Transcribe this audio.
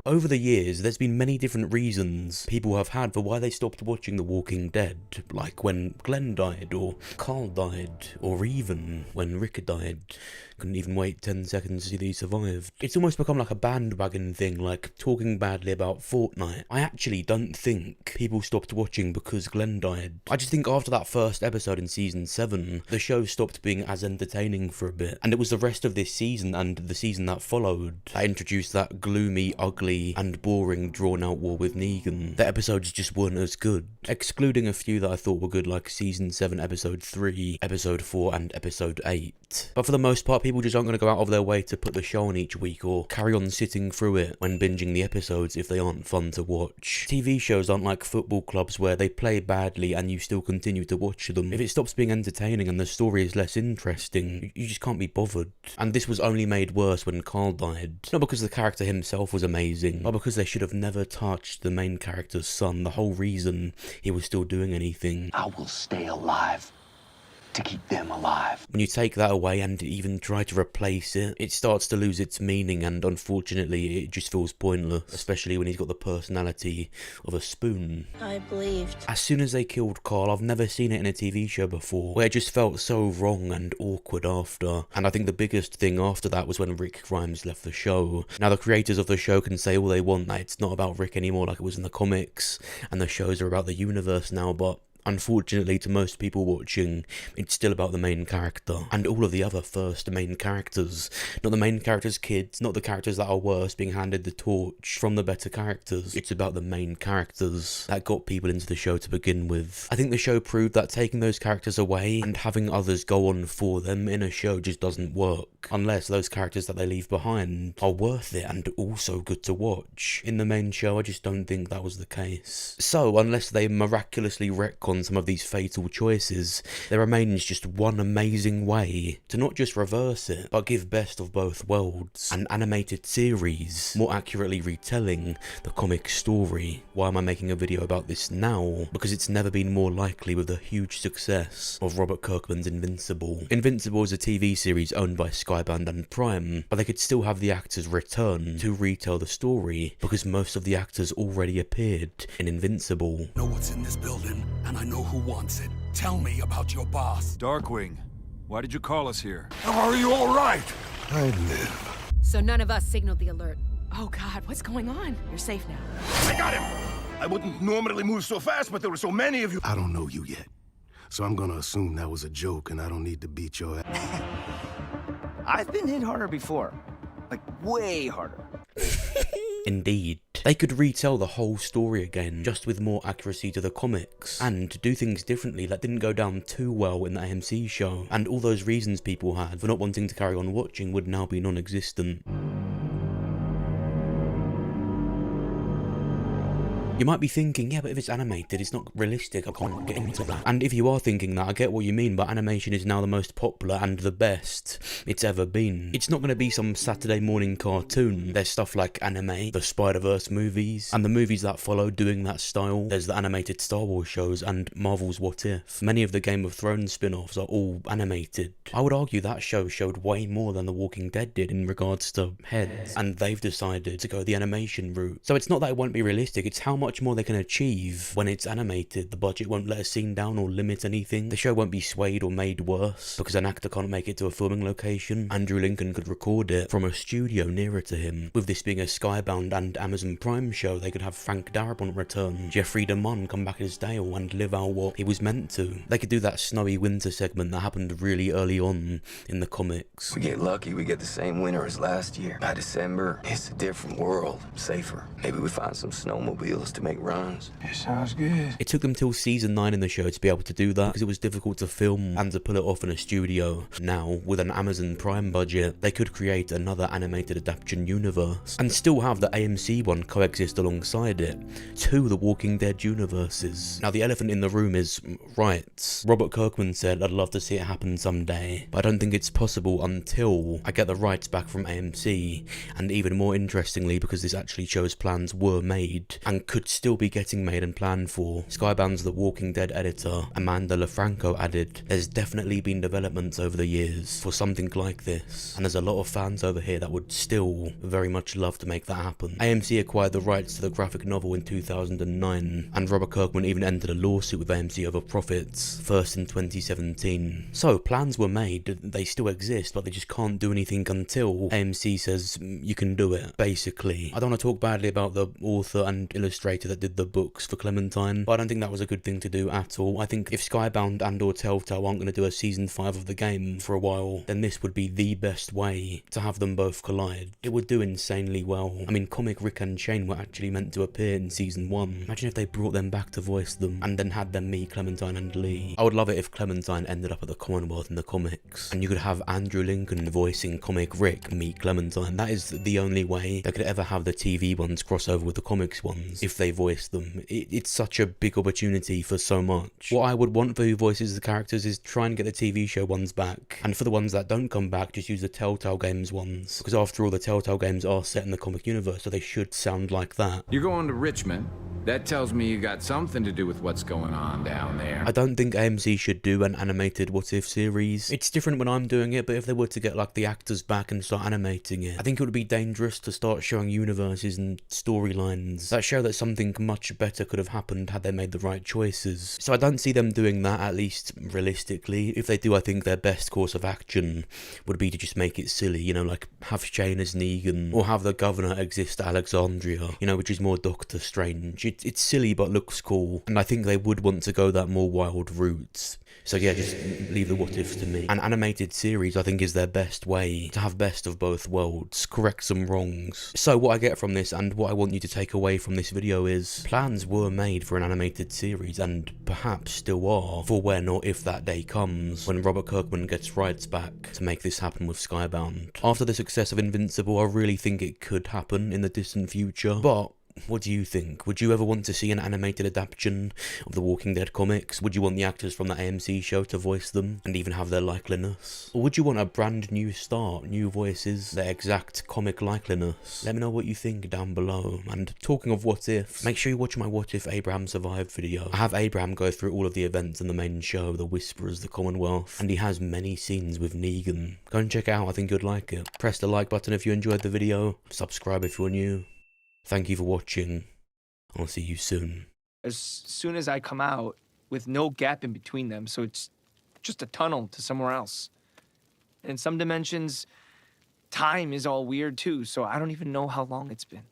Over the years, there's been many different reasons people have had for why they stopped watching The Walking Dead, like when Glenn died, or Carl died, or even when Rick died. Couldn't even wait 10 seconds to see that he survived. It's almost become like a bandwagon thing, like talking badly about Fortnite. I actually don't think people stopped watching because Glenn died. I just think after that first episode in season 7, the show stopped being as entertaining for a bit. And it was the rest of this season and the season that followed that introduced that gloomy, ugly, and boring drawn-out war with Negan. The episodes just weren't as good. Excluding a few that I thought were good, like season 7, episode 3, episode 4, and episode 8. But for the most part, people just aren't going to go out of their way to put the show on each week or carry on sitting through it when binging the episodes if they aren't fun to watch. TV shows aren't like football clubs where they play badly and you still continue to watch them. If it stops being entertaining and the story is less interesting, you just can't be bothered. And this was only made worse when Carl died. Not because the character himself was amazing, but because they should have never touched the main character's son, the whole reason he was still doing anything. I will stay alive to keep them alive. When you take that away and even try to replace it, it starts to lose its meaning, and unfortunately it just feels pointless, especially when he's got the personality of a spoon. I believed. As soon as they killed Carl, I've never seen it in a TV show before, where it just felt so wrong and awkward after. And I think the biggest thing after that was when Rick Grimes left the show. Now the creators of the show can say all they want that it's not about Rick anymore like it was in the comics, and the shows are about the universe now, but unfortunately, to most people watching, it's still about the main character and all of the other first main characters. Not the main character's kids, not the characters that are worse being handed the torch from the better characters. It's about the main characters that got people into the show to begin with. I think the show proved that taking those characters away and having others go on for them in a show just doesn't work, unless those characters that they leave behind are worth it and also good to watch. In the main show, I just don't think that was the case. So, unless they miraculously retcon some of these fatal choices, there remains just one amazing way to not just reverse it, but give best of both worlds. An animated series, more accurately retelling the comic story. Why am I making a video about this now? Because it's never been more likely with the huge success of Robert Kirkman's Invincible. Invincible is a TV series owned by Skyband and Prime, but they could still have the actors return to retell the story, because most of the actors already appeared in Invincible. I know what's in this building, and I know who wants it. Tell me about your boss. Darkwing, why did you call us here? Are you all right? I live. So none of us signaled the alert. Oh God, what's going on? You're safe now. I got him! I wouldn't normally move so fast, but there were so many of you. I don't know you yet, so I'm gonna assume that was a joke and I don't need to beat your ass. I've been hit harder before. Like, way harder. Indeed. They could retell the whole story again, just with more accuracy to the comics, and do things differently that didn't go down too well in the AMC show, and all those reasons people had for not wanting to carry on watching would now be non-existent. You might be thinking, yeah, but if it's animated, it's not realistic, I can't get into that. And if you are thinking that, I get what you mean, but animation is now the most popular and the best it's ever been. It's not going to be some Saturday morning cartoon. There's stuff like anime, the Spider-Verse movies, and the movies that follow doing that style. There's the animated Star Wars shows and Marvel's What If. Many of the Game of Thrones spin-offs are all animated. I would argue that show showed way more than The Walking Dead did in regards to heads, and they've decided to go the animation route. So it's not that it won't be realistic, it's how much more they can achieve when it's animated. The budget won't let a scene down or limit anything. The show won't be swayed or made worse because an actor can't make it to a filming location. Andrew Lincoln could record it from a studio nearer to him. With this being a Skybound and Amazon Prime show, they could have Frank Darabont return, Jeffrey DeMunn come back as Dale and live out what he was meant to. They could do that snowy winter segment that happened really early on in the comics. We get lucky, we get the same winter as last year. By December, it's a different world, safer. Maybe we find some snowmobiles to make runs. It sounds good. It took them till season 9 in the show to be able to do that because it was difficult to film and to pull it off in a studio. Now, with an Amazon Prime budget, they could create another animated Adaption universe and still have the AMC one coexist alongside it. Two The Walking Dead universes. Now, the elephant in the room is rights. Robert Kirkman said, "I'd love to see it happen someday, but I don't think it's possible until I get the rights back from AMC." And even more interestingly, because this actually shows plans were made and could could still be getting made and planned for. Skybound's The Walking Dead editor, Amanda LaFranco, added, "There's definitely been developments over the years for something like this, and there's a lot of fans over here that would still very much love to make that happen." AMC acquired the rights to the graphic novel in 2009, and Robert Kirkman even entered a lawsuit with AMC over profits, first in 2017. So plans were made, they still exist, but they just can't do anything until AMC says you can do it, basically. I don't want to talk badly about the author and illustrator that did the books for Clementine, but I don't think that was a good thing to do at all. I think if Skybound and or Telltale aren't going to do a season 5 of the game for a while, then this would be the best way to have them both collide. It would do insanely well. I mean, comic Rick and Shane were actually meant to appear in season 1. Imagine if they brought them back to voice them, and then had them meet Clementine and Lee. I would love it if Clementine ended up at the Commonwealth in the comics, and you could have Andrew Lincoln voicing comic Rick meet Clementine. That is the only way they could ever have the TV ones cross over with the comics ones, if they voice them. It's such a big opportunity for so much. What I would want for who voices the characters is try and get the TV show ones back, and for the ones that don't come back, just use the Telltale Games ones, because after all, the Telltale Games are set in the comic universe, so they should sound like that. You're going to Richmond. That tells me you got something to do with what's going on down there. I don't think AMC should do an animated What If series. It's different when I'm doing it, but if they were to get like the actors back and start animating it, I think it would be dangerous to start showing universes and storylines that show that something much better could have happened had they made the right choices. So I don't see them doing that, at least realistically. If they do, I think their best course of action would be to just make it silly, you know, like have Shane as Negan, or have the governor exist at Alexandria, you know, which is more Doctor Strange. It's silly but looks cool, and I think they would want to go that more wild route. So yeah, just leave the what ifs to me. An animated series, I think, is their best way to have best of both worlds, correct some wrongs. So what I get from this, and what I want you to take away from this video, is plans were made for an animated series, and perhaps still are, for when or if that day comes, when Robert Kirkman gets rights back to make this happen with Skybound. After the success of Invincible, I really think it could happen in the distant future, but what do you think? Would you ever want to see an animated adaptation of the Walking Dead comics? Would you want the actors from the AMC show to voice them, and even have their likeliness? Or would you want a brand new start, new voices, their exact comic likeliness? Let me know what you think down below. And talking of what ifs, make sure you watch my What If Abraham Survived video. I have Abraham go through all of the events in the main show, The Whisperers, the Commonwealth, and he has many scenes with Negan. Go and check it out, I think you'd like it. Press the like button if you enjoyed the video, subscribe if you're new. Thank you for watching. I'll see you soon. As soon as I come out, with no gap in between them, so it's just a tunnel to somewhere else. In some dimensions, time is all weird too, so I don't even know how long it's been.